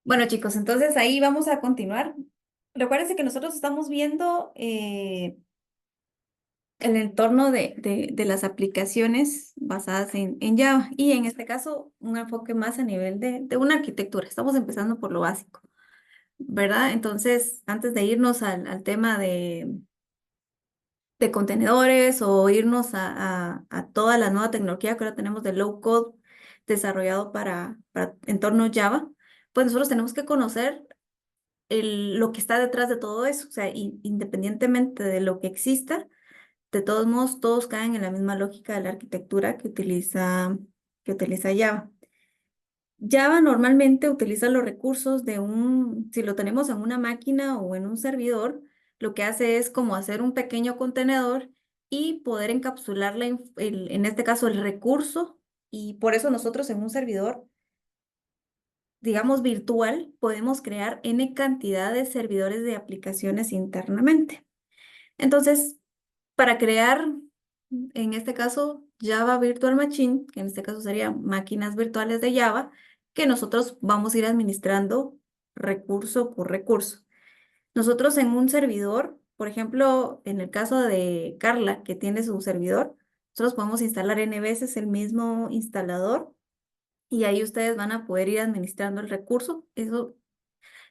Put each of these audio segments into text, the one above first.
Bueno, chicos, entonces ahí vamos a continuar. Recuérdense que nosotros estamos viendo el entorno de las aplicaciones basadas en Java y en este caso un enfoque más a nivel de una arquitectura. Estamos empezando por lo básico, ¿verdad? Entonces, antes de irnos al tema de contenedores o irnos a toda la nueva tecnología que ahora tenemos de low code desarrollado para entornos Java, pues nosotros tenemos que conocer lo que está detrás de todo eso. O sea, independientemente de lo que exista, de todos modos, todos caen en la misma lógica de la arquitectura que utiliza Java. Java normalmente utiliza los recursos si lo tenemos en una máquina o en un servidor, lo que hace es como hacer un pequeño contenedor y poder encapsular en este caso el recurso, y por eso nosotros en un servidor, digamos, virtual, podemos crear N cantidad de servidores de aplicaciones internamente. Entonces, para crear, en este caso, Java Virtual Machine, que en este caso serían máquinas virtuales de Java, que nosotros vamos a ir administrando recurso por recurso. Nosotros en un servidor, por ejemplo, en el caso de Carla, que tiene su servidor, nosotros podemos instalar N veces el mismo instalador y ahí ustedes van a poder ir administrando el recurso. Eso,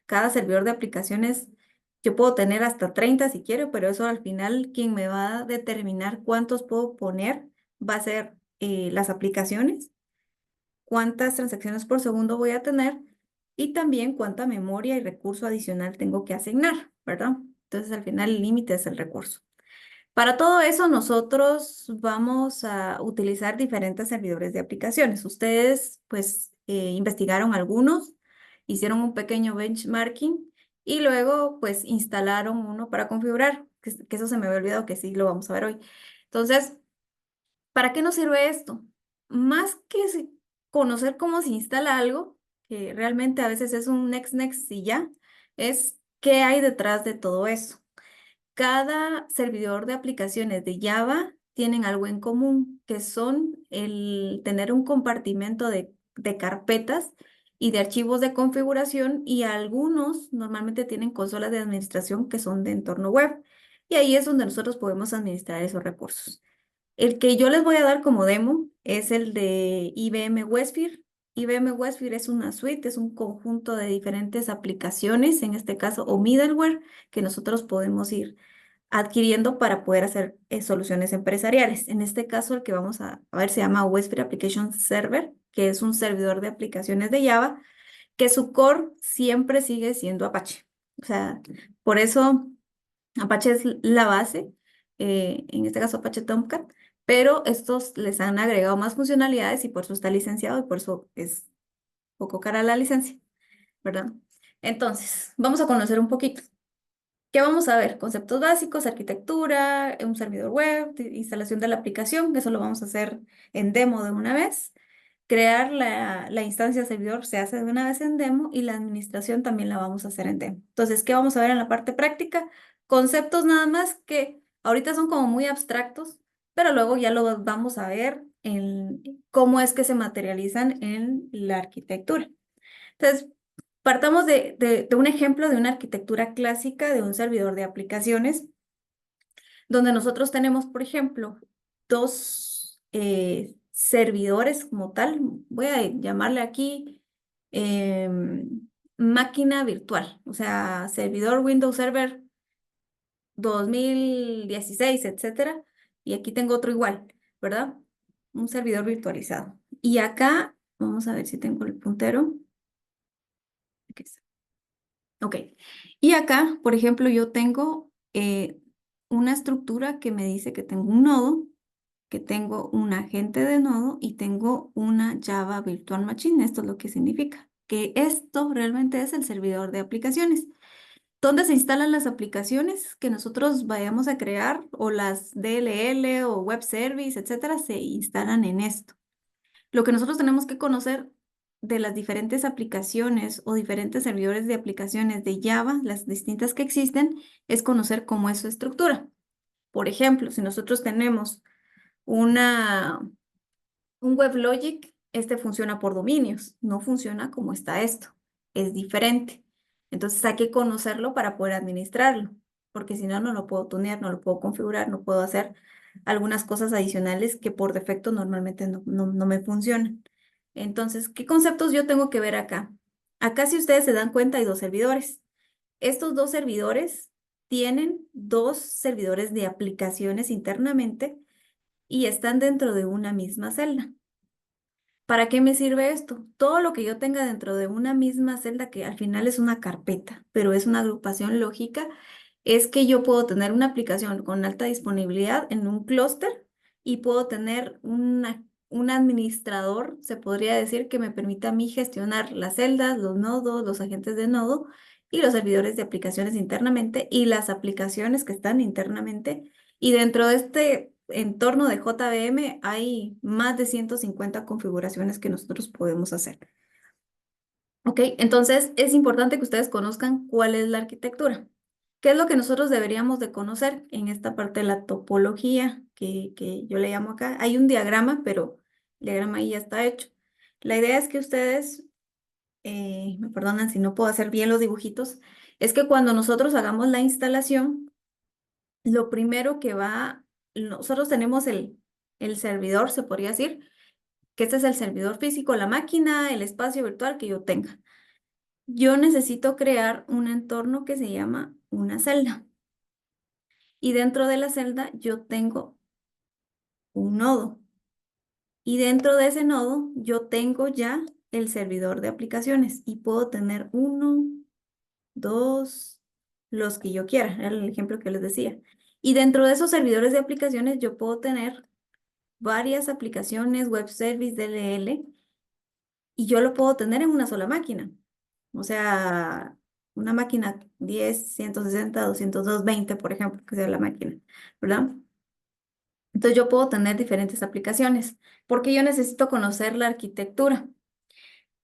cada servidor de aplicaciones, yo puedo tener hasta 30 si quiero, pero eso al final quien me va a determinar cuántos puedo poner va a ser las aplicaciones, cuántas transacciones por segundo voy a tener y también cuánta memoria y recurso adicional tengo que asignar, ¿verdad? Entonces al final el límite es el recurso. Para todo eso, nosotros vamos a utilizar diferentes servidores de aplicaciones. Ustedes, pues, investigaron algunos, hicieron un pequeño benchmarking y luego, pues, instalaron uno para configurar, que eso se me había olvidado que sí lo vamos a ver hoy. Entonces, ¿para qué nos sirve esto? Más que conocer cómo se instala algo, que realmente a veces es un next, next y ya, es qué hay detrás de todo eso. Cada servidor de aplicaciones de Java tienen algo en común, que son el tener un compartimento de carpetas y de archivos de configuración, y algunos normalmente tienen consolas de administración que son de entorno web. Y ahí es donde nosotros podemos administrar esos recursos. El que yo les voy a dar como demo es el de IBM WebSphere. IBM WebSphere es una suite, es un conjunto de diferentes aplicaciones, en este caso, o middleware, que nosotros podemos ir adquiriendo para poder hacer soluciones empresariales. En este caso, el que vamos a ver se llama WebSphere Application Server, que es un servidor de aplicaciones de Java, que su core siempre sigue siendo Apache. O sea, por eso Apache es la base, en este caso Apache Tomcat, pero estos les han agregado más funcionalidades y por eso está licenciado y por eso es poco cara la licencia, ¿verdad? Entonces, vamos a conocer un poquito. ¿Qué vamos a ver? Conceptos básicos, arquitectura, un servidor web, instalación de la aplicación, que eso lo vamos a hacer en demo de una vez. Crear la instancia servidor se hace de una vez en demo y la administración también la vamos a hacer en demo. Entonces, ¿qué vamos a ver en la parte práctica? Conceptos nada más que ahorita son como muy abstractos, pero luego ya lo vamos a ver en cómo es que se materializan en la arquitectura. Entonces, partamos de un ejemplo de una arquitectura clásica de un servidor de aplicaciones, donde nosotros tenemos, por ejemplo, dos servidores como tal. Voy a llamarle aquí máquina virtual, o sea, servidor Windows Server 2016, etcétera. Y aquí tengo otro igual, ¿verdad? Un servidor virtualizado. Y acá, vamos a ver si tengo el puntero. Aquí está. Ok. Y acá, por ejemplo, yo tengo una estructura que me dice que tengo un nodo, que tengo un agente de nodo y tengo una Java Virtual Machine. Esto es lo que significa que esto realmente es el servidor de aplicaciones. ¿Dónde se instalan las aplicaciones que nosotros vayamos a crear o las DLL o web service, etcétera? Se instalan en esto. Lo que nosotros tenemos que conocer de las diferentes aplicaciones o diferentes servidores de aplicaciones de Java, las distintas que existen, es conocer cómo es su estructura. Por ejemplo, si nosotros tenemos una, un WebLogic, este funciona por dominios, no funciona como está esto. es diferente. Entonces hay que conocerlo para poder administrarlo, porque si no, no lo puedo tunear, no lo puedo configurar, no puedo hacer algunas cosas adicionales que por defecto normalmente no me funcionan. Entonces, ¿qué conceptos yo tengo que ver acá? Acá, si ustedes se dan cuenta, hay dos servidores. Estos dos servidores tienen dos servidores de aplicaciones internamente y están dentro de una misma celda. ¿Para qué me sirve esto? Todo lo que yo tenga dentro de una misma celda, que al final es una carpeta, pero es una agrupación lógica, es que yo puedo tener una aplicación con alta disponibilidad en un clúster y puedo tener un administrador, se podría decir, que me permita a mí gestionar las celdas, los nodos, los agentes de nodo y los servidores de aplicaciones internamente y las aplicaciones que están internamente. Y dentro de este entorno de JVM hay más de 150 configuraciones que nosotros podemos hacer. Ok, entonces es importante que ustedes conozcan cuál es la arquitectura. ¿Qué es lo que nosotros deberíamos de conocer en esta parte de la topología que yo le llamo acá? Hay un diagrama, pero el diagrama ahí ya está hecho. La idea es que ustedes, me perdonan si no puedo hacer bien los dibujitos, es que cuando nosotros hagamos la instalación, lo primero que va, nosotros tenemos el servidor, se podría decir, que este es el servidor físico, la máquina, el espacio virtual que yo tenga. Yo necesito crear un entorno que se llama una celda. Y dentro de la celda yo tengo un nodo. Y dentro de ese nodo yo tengo ya el servidor de aplicaciones y puedo tener uno, dos, los que yo quiera, era el ejemplo que les decía. Y dentro de esos servidores de aplicaciones yo puedo tener varias aplicaciones, web service, DLL, y yo lo puedo tener en una sola máquina. O sea, una máquina 10, 160, 220, por ejemplo, que sea la máquina, ¿verdad? Entonces yo puedo tener diferentes aplicaciones. Porque yo necesito conocer la arquitectura.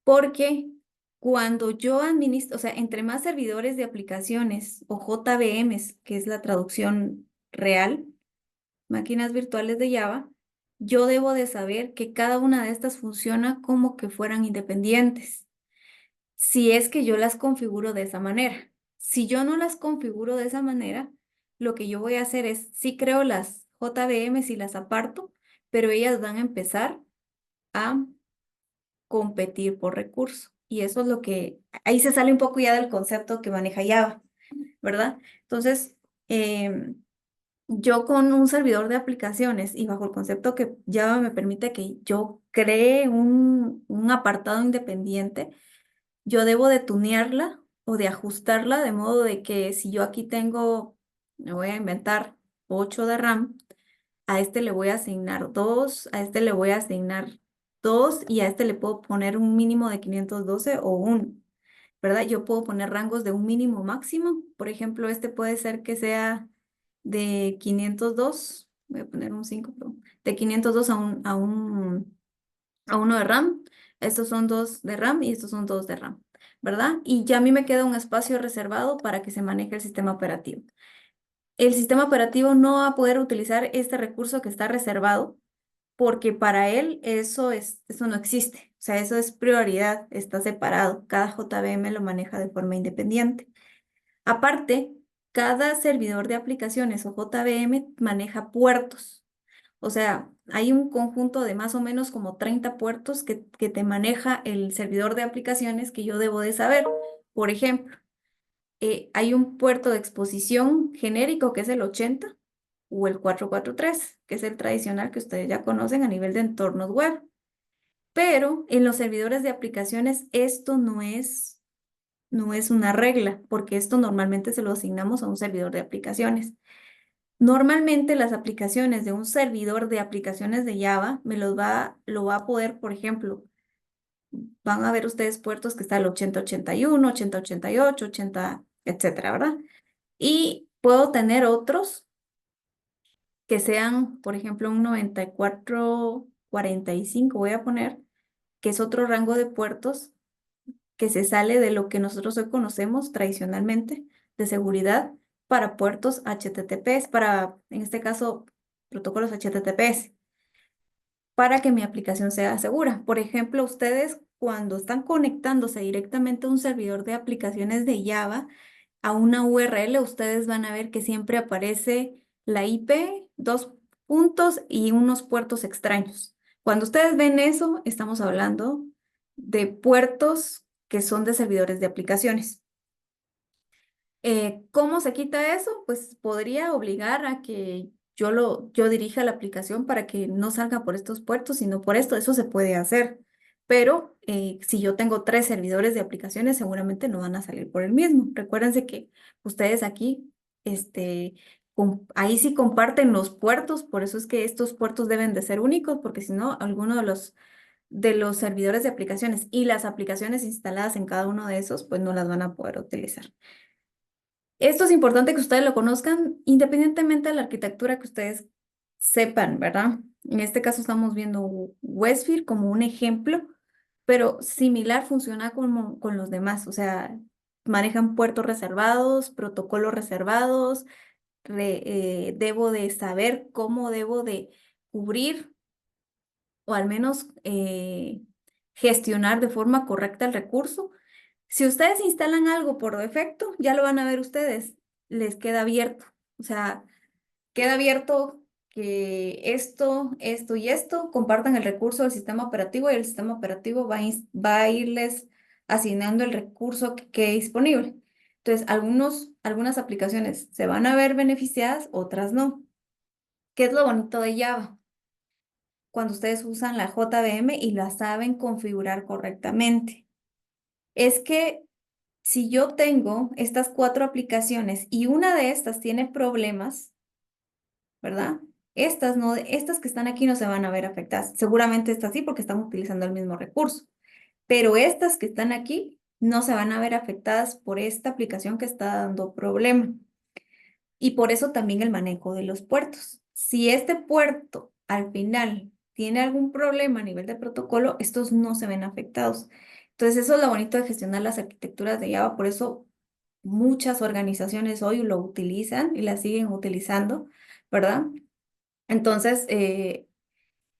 Porque cuando yo administro, o sea, entre más servidores de aplicaciones o JVMs, que es la traducción real, máquinas virtuales de Java, yo debo de saber que cada una de estas funciona como que fueran independientes, si es que yo las configuro de esa manera. Si yo no las configuro de esa manera, lo que yo voy a hacer es, sí creo las JVMs y las aparto, pero ellas van a empezar a competir por recurso. Y eso es lo que, ahí se sale un poco ya del concepto que maneja Java, ¿verdad? Entonces, yo con un servidor de aplicaciones y bajo el concepto que Java me permite que yo cree un apartado independiente, yo debo de tunearla o de ajustarla de modo de que si yo aquí tengo, me voy a inventar 8 de RAM, a este le voy a asignar 2, a este le voy a asignar 2 y a este le puedo poner un mínimo de 512 o 1, ¿verdad? Yo puedo poner rangos de un mínimo máximo. Por ejemplo, este puede ser que sea de 502, voy a poner un 5, perdón, de 502 a uno de RAM. Estos son 2 de RAM y estos son 2 de RAM, ¿verdad? Y ya a mí me queda un espacio reservado para que se maneje el sistema operativo. El sistema operativo no va a poder utilizar este recurso que está reservado porque para él eso no existe. O sea, eso es prioridad, está separado. Cada JVM lo maneja de forma independiente. Aparte, cada servidor de aplicaciones o JVM maneja puertos. O sea, hay un conjunto de más o menos como 30 puertos que te maneja el servidor de aplicaciones que yo debo de saber. Por ejemplo, hay un puerto de exposición genérico que es el 80 o el 443, que es el tradicional que ustedes ya conocen a nivel de entornos web. Pero en los servidores de aplicaciones esto no es una regla, porque esto normalmente se lo asignamos a un servidor de aplicaciones. Normalmente las aplicaciones de un servidor de aplicaciones de Java lo va a poder, por ejemplo, van a ver ustedes puertos que está el 8081, 8088, 80, etcétera, ¿verdad? Y puedo tener otros que sean, por ejemplo, un 9445, voy a poner, que es otro rango de puertos que se sale de lo que nosotros hoy conocemos tradicionalmente de seguridad para puertos HTTPS, para, en este caso, protocolos HTTPS, para que mi aplicación sea segura. Por ejemplo, ustedes cuando están conectándose directamente a un servidor de aplicaciones de Java, a una URL, ustedes van a ver que siempre aparece la IP, dos puntos y unos puertos extraños. Cuando ustedes ven eso, estamos hablando de puertos que son de servidores de aplicaciones. ¿Cómo se quita eso? Pues podría obligar a que yo dirija la aplicación para que no salga por estos puertos, sino por esto. Eso se puede hacer. Pero si yo tengo 3 servidores de aplicaciones, seguramente no van a salir por el mismo. Recuérdense que ustedes aquí, ahí sí comparten los puertos, por eso es que estos puertos deben de ser únicos, porque si no, alguno de los servidores de aplicaciones y las aplicaciones instaladas en cada uno de esos, pues no las van a poder utilizar. Esto es importante que ustedes lo conozcan independientemente de la arquitectura que ustedes sepan, ¿verdad? En este caso estamos viendo Westfield como un ejemplo, pero similar funciona como con los demás, o sea, manejan puertos reservados, protocolos reservados, debo de saber cómo debo de cubrir o al menos gestionar de forma correcta el recurso. Si ustedes instalan algo por defecto, ya lo van a ver ustedes, les queda abierto. O sea, queda abierto que esto y esto compartan el recurso del sistema operativo y el sistema operativo va a irles asignando el recurso que quede disponible. Entonces, algunas aplicaciones se van a ver beneficiadas, otras no. ¿Qué es lo bonito de Java? Cuando ustedes usan la JVM y la saben configurar correctamente. Es que si yo tengo estas 4 aplicaciones y una de estas tiene problemas, ¿verdad? Estas no, estas que están aquí no se van a ver afectadas. Seguramente estas sí porque están utilizando el mismo recurso. Pero estas que están aquí no se van a ver afectadas por esta aplicación que está dando problema. Y por eso también el manejo de los puertos. Si este puerto al final tiene algún problema a nivel de protocolo, estos no se ven afectados. Entonces, eso es lo bonito de gestionar las arquitecturas de Java. Por eso muchas organizaciones hoy lo utilizan y la siguen utilizando, ¿verdad? Entonces,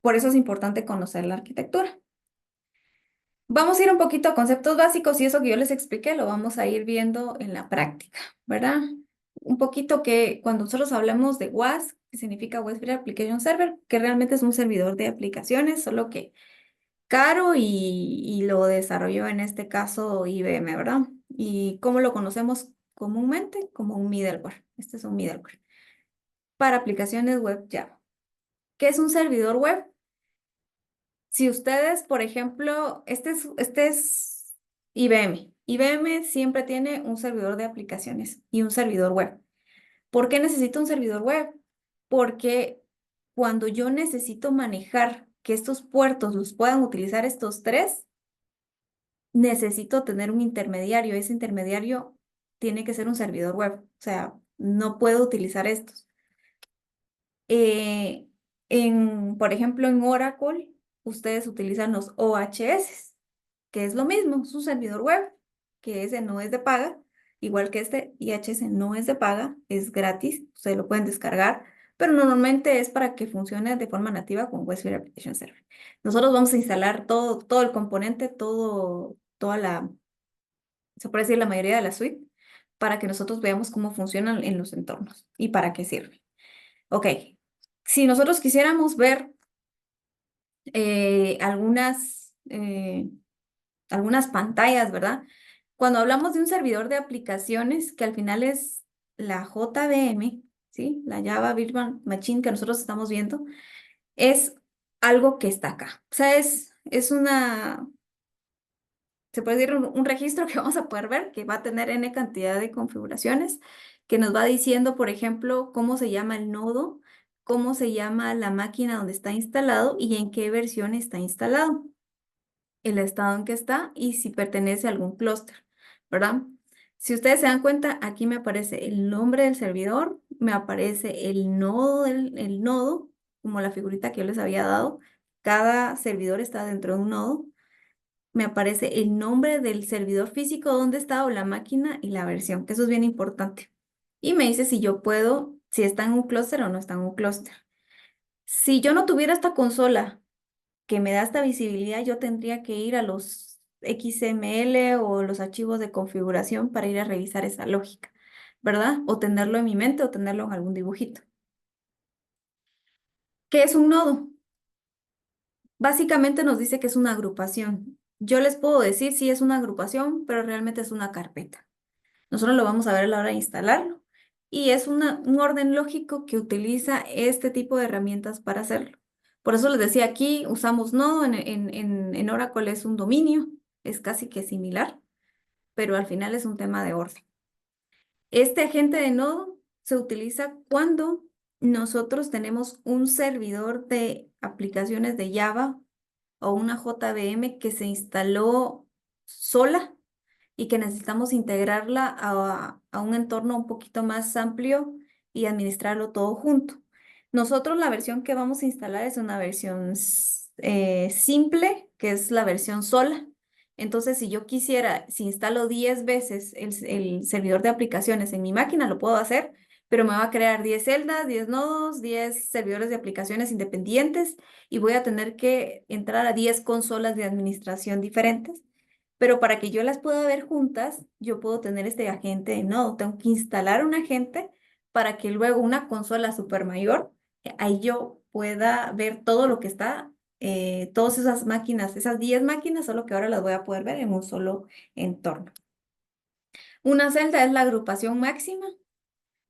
por eso es importante conocer la arquitectura. Vamos a ir un poquito a conceptos básicos y eso que yo les expliqué lo vamos a ir viendo en la práctica, ¿verdad? Un poquito que cuando nosotros hablamos de WAS, que significa Web Application Server, que realmente es un servidor de aplicaciones, solo que caro y lo desarrolló en este caso IBM, ¿verdad? ¿Y cómo lo conocemos comúnmente? Como un middleware. Este es un middleware para aplicaciones web Java. ¿Qué es un servidor web? Si ustedes, por ejemplo, este es IBM. IBM siempre tiene un servidor de aplicaciones y un servidor web. ¿Por qué necesito un servidor web? Porque cuando yo necesito manejar que estos puertos los puedan utilizar estos 3, necesito tener un intermediario. Ese intermediario tiene que ser un servidor web. O sea, no puedo utilizar estos. Eh, por ejemplo, en Oracle, ustedes utilizan los OHS, que es lo mismo, es un servidor web, que ese no es de paga, igual que este IHS no es de paga, es gratis, ustedes lo pueden descargar, pero normalmente es para que funcione de forma nativa con WebSphere Application Server. Nosotros vamos a instalar todo el componente, se puede decir la mayoría de la suite, para que nosotros veamos cómo funcionan en los entornos y para qué sirve. Ok, si nosotros quisiéramos ver algunas pantallas, ¿verdad? Cuando hablamos de un servidor de aplicaciones, que al final es la JVM, ¿sí? La Java Virtual Machine que nosotros estamos viendo, es algo que está acá. O sea, se puede decir un registro que vamos a poder ver, que va a tener N cantidad de configuraciones, que nos va diciendo, por ejemplo, cómo se llama el nodo, cómo se llama la máquina donde está instalado y en qué versión está instalado, el estado en que está y si pertenece a algún clúster, ¿verdad? Si ustedes se dan cuenta, aquí me aparece el nombre del servidor, me aparece el nodo, como la figurita que yo les había dado. Cada servidor está dentro de un nodo. Me aparece el nombre del servidor físico, dónde está o la máquina y la versión, que eso es bien importante. Y me dice si está en un clúster o no está en un clúster. Si yo no tuviera esta consola que me da esta visibilidad, yo tendría que ir a los XML o los archivos de configuración para ir a revisar esa lógica, ¿verdad? O tenerlo en mi mente o tenerlo en algún dibujito. ¿Qué es un nodo? Básicamente nos dice que es una agrupación. Yo les puedo decir si es una agrupación, pero realmente es una carpeta. Nosotros lo vamos a ver a la hora de instalarlo. Y es un orden lógico que utiliza este tipo de herramientas para hacerlo. Por eso les decía aquí, usamos nodo, en Oracle es un dominio, es casi que similar, pero al final es un tema de orden. Este agente de nodo se utiliza cuando nosotros tenemos un servidor de aplicaciones de Java o una JVM que se instaló sola y que necesitamos integrarla a un entorno un poquito más amplio y administrarlo todo junto. Nosotros la versión que vamos a instalar es una versión simple, que es la versión sola. Entonces, si yo quisiera, si instalo 10 veces el servidor de aplicaciones en mi máquina, lo puedo hacer, pero me va a crear 10 celdas, 10 nodos, 10 servidores de aplicaciones independientes y voy a tener que entrar a 10 consolas de administración diferentes. Pero para que yo las pueda ver juntas, yo puedo tener este agente de nodo. Tengo que instalar un agente para que luego una consola super mayor, ahí yo pueda ver todo lo que está, todas esas máquinas, esas 10 máquinas, solo que ahora las voy a poder ver en un solo entorno. Una celda es la agrupación máxima.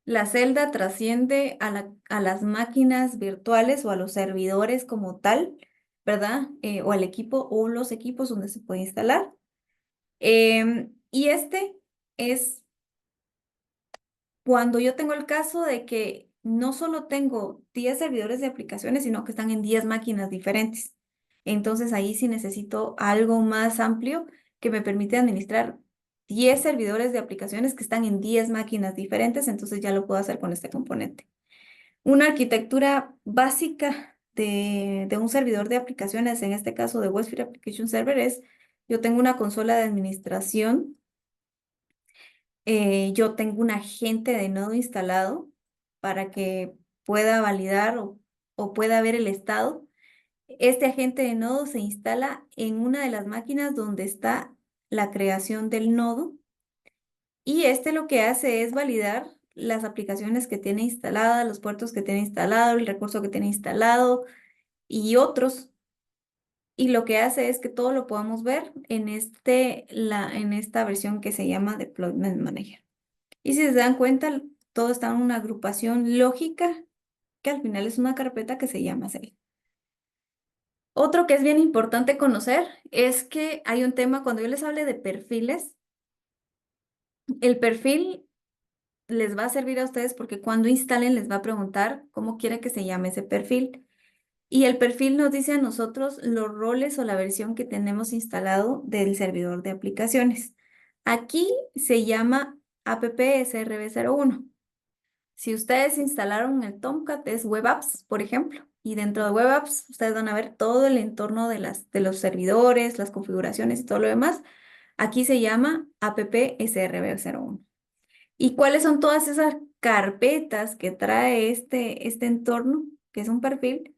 La celda trasciende a las máquinas virtuales o a los servidores como tal, ¿verdad? O al equipo o los equipos donde se puede instalar. Y este es cuando yo tengo el caso de que no solo tengo 10 servidores de aplicaciones, sino que están en 10 máquinas diferentes. Entonces ahí sí necesito algo más amplio que me permite administrar 10 servidores de aplicaciones que están en 10 máquinas diferentes, entonces ya lo puedo hacer con este componente. Una arquitectura básica de un servidor de aplicaciones, en este caso de WebSphere Application Server, es yo tengo una consola de administración, yo tengo un agente de nodo instalado para que pueda validar o pueda ver el estado. Este agente de nodo se instala en una de las máquinas donde está la creación del nodo y este lo que hace es validar las aplicaciones que tiene instaladas, los puertos que tiene instalado, el recurso que tiene instalado y otros. Y lo que hace es que todo lo podamos ver en esta versión que se llama Deployment Manager. Y si se dan cuenta, todo está en una agrupación lógica que al final es una carpeta que se llama celda. Otro que es bien importante conocer es que hay un tema, cuando yo les hable de perfiles, el perfil les va a servir a ustedes porque cuando instalen les va a preguntar cómo quiere que se llame ese perfil. Y el perfil nos dice a nosotros los roles o la versión que tenemos instalado del servidor de aplicaciones. Aquí se llama AppSRB01. Si ustedes instalaron el Tomcat, es Web Apps, por ejemplo, y dentro de Web Apps ustedes van a ver todo el entorno de los servidores, las configuraciones y todo lo demás. Aquí se llama AppSRB01. ¿Y cuáles son todas esas carpetas que trae este entorno, que es un perfil?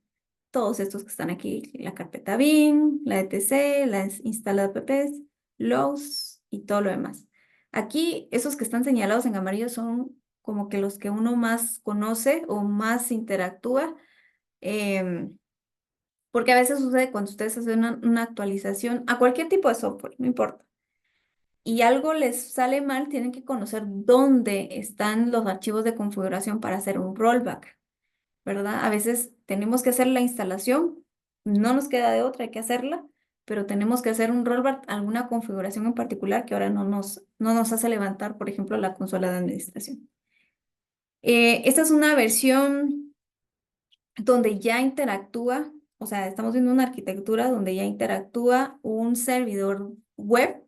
Todos estos que están aquí, la carpeta bin, la etc, la instala de apps, logs y todo lo demás. Aquí, esos que están señalados en amarillo son como que los que uno más conoce o más interactúa, em, porque a veces sucede cuando ustedes hacen una actualización a cualquier tipo de software, no importa, y algo les sale mal, tienen que conocer dónde están los archivos de configuración para hacer un rollback. ¿Verdad? A veces tenemos que hacer la instalación, no nos queda de otra, hay que hacerla, pero tenemos que hacer un rollback, alguna configuración en particular que ahora no nos hace levantar, por ejemplo, la consola de administración. Esta es una versión donde ya interactúa, o sea, estamos viendo una arquitectura donde ya interactúa un servidor web.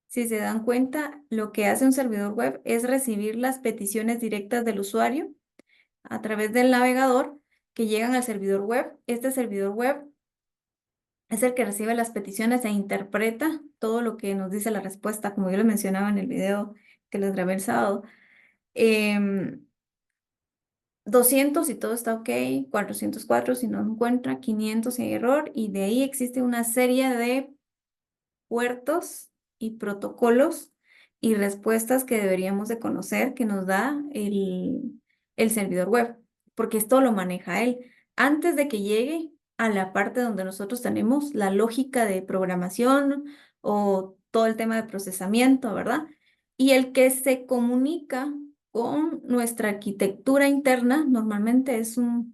Si se dan cuenta, lo que hace un servidor web es recibir las peticiones directas del usuario a través del navegador que llegan al servidor web. Este servidor web es el que recibe las peticiones e interpreta todo lo que nos dice la respuesta, como yo les mencionaba en el video que les grabé el sábado. 200 si todo está ok, 404 si no encuentra, 500 si hay error, y de ahí existe una serie de puertos y protocolos y respuestas que deberíamos de conocer que nos da el servidor web, porque esto lo maneja él. Antes de que llegue a la parte donde nosotros tenemos la lógica de programación o todo el tema de procesamiento, ¿verdad? Y el que se comunica con nuestra arquitectura interna, normalmente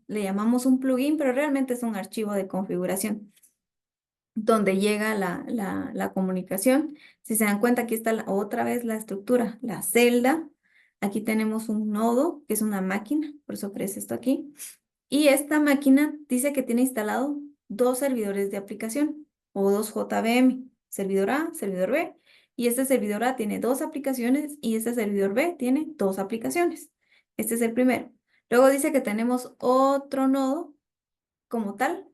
le llamamos un plugin, pero realmente es un archivo de configuración donde llega la comunicación. Si se dan cuenta, aquí está otra vez la estructura, la celda. Aquí tenemos un nodo, que es una máquina, por eso aparece esto aquí. Y esta máquina dice que tiene instalado dos servidores de aplicación o dos JVM, servidor A, servidor B. Y este servidor A tiene dos aplicaciones y este servidor B tiene dos aplicaciones. Este es el primero. Luego dice que tenemos otro nodo como tal,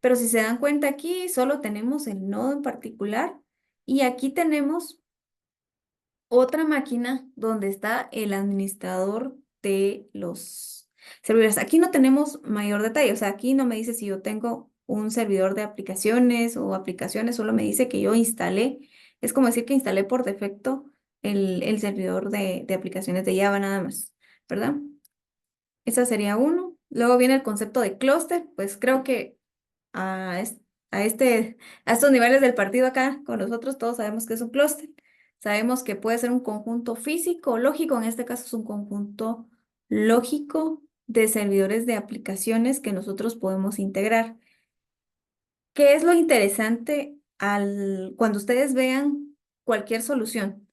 pero si se dan cuenta aquí, solo tenemos el nodo en particular y aquí tenemos otra máquina donde está el administrador de los servidores. Aquí no tenemos mayor detalle, o sea, aquí no me dice si yo tengo un servidor de aplicaciones o aplicaciones, solo me dice que yo instalé. Es como decir que instalé por defecto el servidor de aplicaciones de Java nada más, ¿verdad? Esa sería uno. Luego viene el concepto de clúster, pues creo que a, es- a, este, a estos niveles del partido acá con nosotros todos sabemos que es un clúster. Sabemos que puede ser un conjunto físico o lógico, en este caso es un conjunto lógico de servidores de aplicaciones que nosotros podemos integrar. ¿Qué es lo interesante cuando ustedes vean cualquier solución?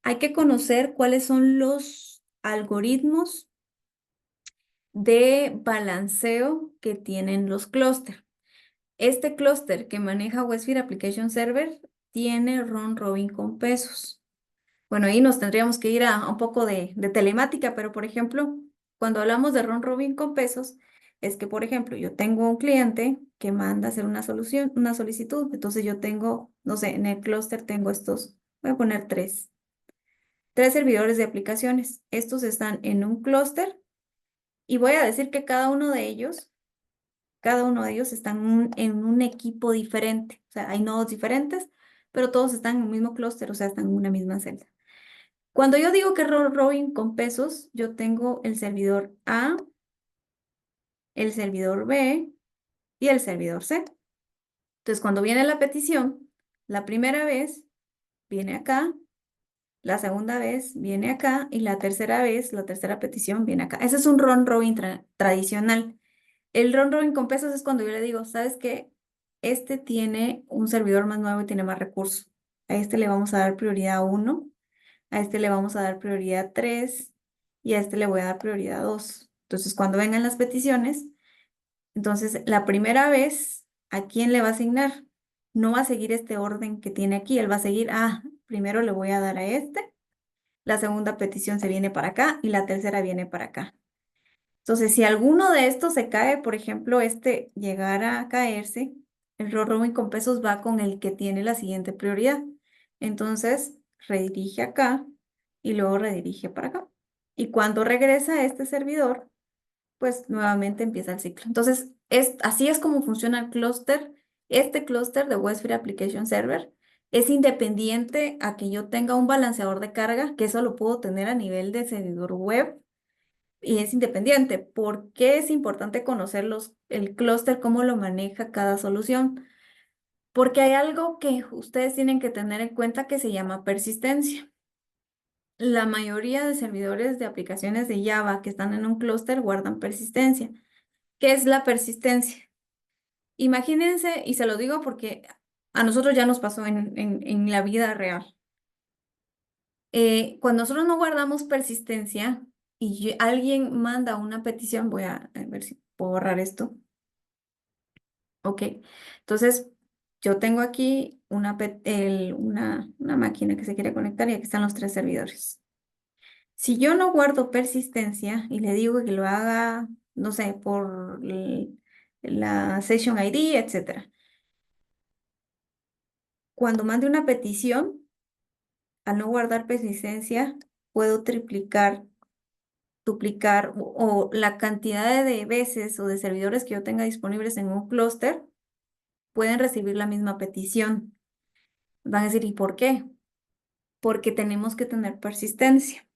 Hay que conocer cuáles son los algoritmos de balanceo que tienen los clústeres. Este clúster que maneja WebSphere Application Server tiene round robin con pesos. Bueno, ahí nos tendríamos que ir a un poco de telemática, pero por ejemplo, cuando hablamos de round robin con pesos, es que, por ejemplo, yo tengo un cliente que manda a hacer una solución, una solicitud. Entonces yo tengo, no sé, en el clúster tengo voy a poner tres servidores de aplicaciones. Estos están en un clúster y voy a decir que cada uno de ellos están en un equipo diferente. O sea, hay nodos diferentes, pero todos están en el mismo clúster, o sea, están en una misma celda. Cuando yo digo que round robin con pesos, yo tengo el servidor A, el servidor B y el servidor C. Entonces, cuando viene la petición, la primera vez viene acá, la segunda vez viene acá y la tercera vez, la tercera petición viene acá. Ese es un round robin tradicional. El round robin con pesos es cuando yo le digo, ¿sabes qué? Este tiene un servidor más nuevo y tiene más recursos. A este le vamos a dar prioridad 1, a este le vamos a dar prioridad 3 y a este le voy a dar prioridad 2. Entonces, cuando vengan las peticiones, entonces la primera vez, ¿a quién le va a asignar? No va a seguir este orden que tiene aquí, él va a seguir, primero le voy a dar a este, la segunda petición se viene para acá y la tercera viene para acá. Entonces, si alguno de estos se cae, por ejemplo, este llegara a caerse, el round robin con pesos va con el que tiene la siguiente prioridad. Entonces, redirige acá y luego redirige para acá. Y cuando regresa a este servidor, pues nuevamente empieza el ciclo. Entonces, así es como funciona el clúster. Este clúster de WebSphere Application Server es independiente a que yo tenga un balanceador de carga, que eso lo puedo tener a nivel de servidor web y es independiente. ¿Por qué es importante conocer el clúster, cómo lo maneja cada solución? Porque hay algo que ustedes tienen que tener en cuenta que se llama persistencia. La mayoría de servidores de aplicaciones de Java que están en un clúster guardan persistencia. ¿Qué es la persistencia? Imagínense, y se lo digo porque a nosotros ya nos pasó en la vida real. Cuando nosotros no guardamos persistencia y alguien manda una petición, voy a ver si puedo borrar esto. Ok, entonces yo tengo aquí una máquina que se quiere conectar y aquí están los tres servidores. Si yo no guardo persistencia y le digo que lo haga, no sé, por la session ID, etcétera, cuando mande una petición, al no guardar persistencia, puedo triplicar, duplicar o la cantidad de veces o de servidores que yo tenga disponibles en un clúster pueden recibir la misma petición. Van a decir, ¿y por qué? Porque tenemos que tener persistencia.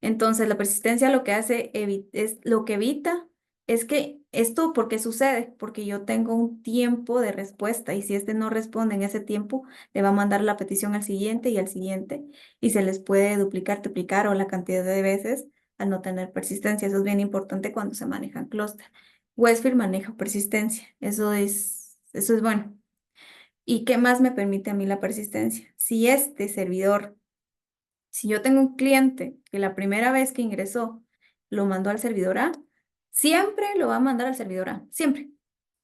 Entonces, la persistencia lo que hace es lo que evita es que esto, ¿por qué sucede? Porque yo tengo un tiempo de respuesta y si este no responde en ese tiempo, le va a mandar la petición al siguiente y al siguiente y se les puede duplicar, triplicar o la cantidad de veces al no tener persistencia. Eso es bien importante cuando se manejan clúster. Westfield maneja persistencia. Eso es bueno. ¿Y qué más me permite a mí la persistencia? Si este servidor si yo tengo un cliente que la primera vez que ingresó lo mandó al servidor A, siempre lo va a mandar al servidor A, siempre.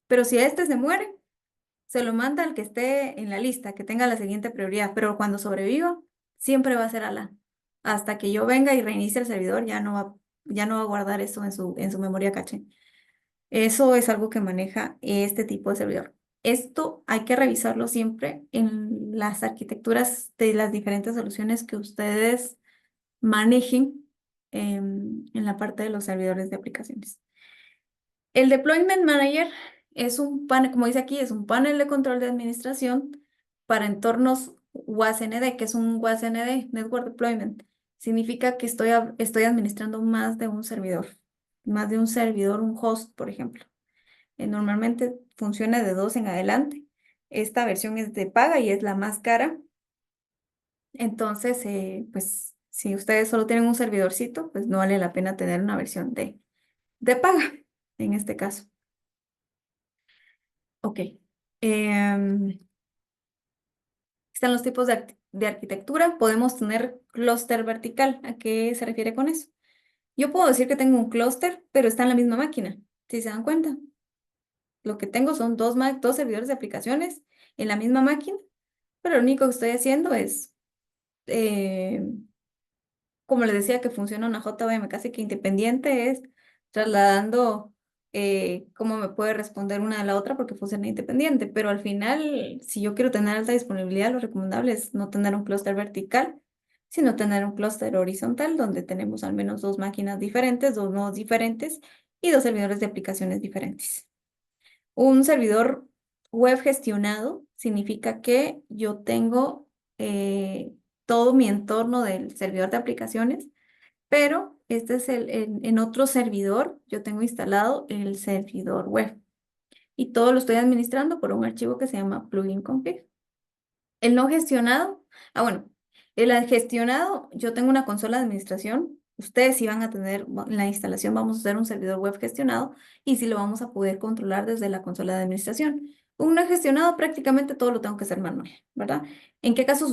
Pero si este se muere, se lo manda al que esté en la lista, que tenga la siguiente prioridad. Pero cuando sobreviva, siempre va a ser a la. Hasta que yo venga y reinicie el servidor, ya no va a guardar eso en su memoria caché. Eso es algo que maneja este tipo de servidor. Esto hay que revisarlo siempre en las arquitecturas de las diferentes soluciones que ustedes manejen en la parte de los servidores de aplicaciones. El Deployment Manager es un panel, como dice aquí, es un panel de control de administración para entornos WASND, que es un WASND, Network Deployment. Significa que estoy administrando más de un servidor, un host, por ejemplo. Normalmente funciona de 2 en adelante. Esta versión es de paga y es la más cara. Entonces, pues si ustedes solo tienen un servidorcito, pues no vale la pena tener una versión de paga, en este caso. Ok. Em, Están los tipos de arquitectura. Podemos tener clúster vertical. ¿A qué se refiere con eso? Yo puedo decir que tengo un clúster, pero está en la misma máquina. Si se dan cuenta, lo que tengo son dos servidores de aplicaciones en la misma máquina, pero lo único que estoy haciendo es eh, como les decía, que funciona una JVM casi que independiente, es trasladando cómo me puede responder una de la otra porque funciona independiente. Pero al final, si yo quiero tener alta disponibilidad, lo recomendable es no tener un clúster vertical, sino tener un clúster horizontal donde tenemos al menos dos máquinas diferentes, dos nodos diferentes y dos servidores de aplicaciones diferentes. Un servidor web gestionado significa que yo tengo todo mi entorno del servidor de aplicaciones, pero este es en otro servidor, yo tengo instalado el servidor web y todo lo estoy administrando por un archivo que se llama plugin config. El no gestionado, bueno, el gestionado, yo tengo una consola de administración. Ustedes sí van a tener, en la instalación vamos a hacer un servidor web gestionado y sí lo vamos a poder controlar desde la consola de administración. Un no gestionado prácticamente todo lo tengo que hacer manual, ¿verdad? ¿En qué casos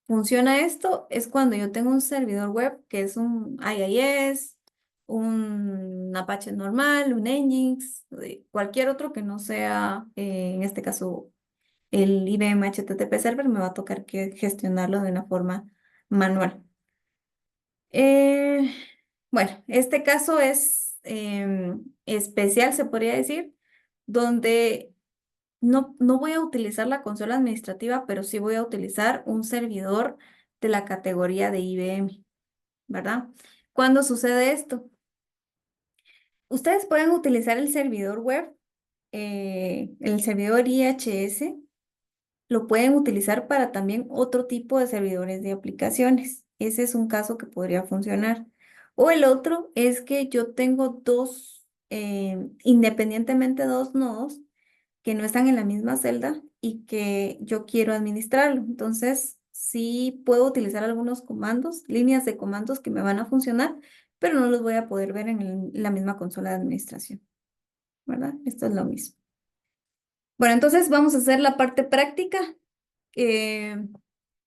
funciona esto? Es cuando yo tengo un servidor web que es un IIS, un Apache normal, un Nginx, cualquier otro que no sea, en este caso, el IBM HTTP Server, me va a tocar que gestionarlo de una forma manual. Eh, bueno, este caso es especial, se podría decir, donde no voy a utilizar la consola administrativa, pero sí voy a utilizar un servidor de la categoría de IBM, ¿verdad? ¿Cuándo sucede esto? Ustedes pueden utilizar el servidor web, el servidor IHS, lo pueden utilizar para también otro tipo de servidores de aplicaciones. Ese es un caso que podría funcionar. O el otro es que yo tengo independientemente dos nodos que no están en la misma celda y que yo quiero administrarlo. Entonces, sí puedo utilizar algunos comandos, líneas de comandos que me van a funcionar, pero no los voy a poder ver en la misma consola de administración, ¿verdad? Esto es lo mismo. Bueno, entonces vamos a hacer la parte práctica. Eh,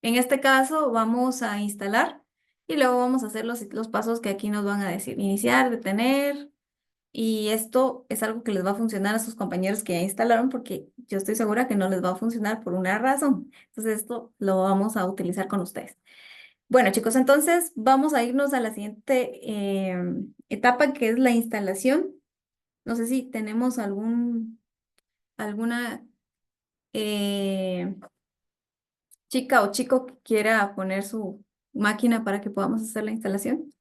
en este caso vamos a instalar y luego vamos a hacer los pasos que aquí nos van a decir. Iniciar, detener. Y esto es algo que les va a funcionar a sus compañeros que ya instalaron porque yo estoy segura que no les va a funcionar por una razón. Entonces esto lo vamos a utilizar con ustedes. Bueno, chicos, entonces vamos a irnos a la siguiente etapa que es la instalación. No sé si tenemos alguna eh, chica o chico que quiera poner su máquina para que podamos hacer la instalación.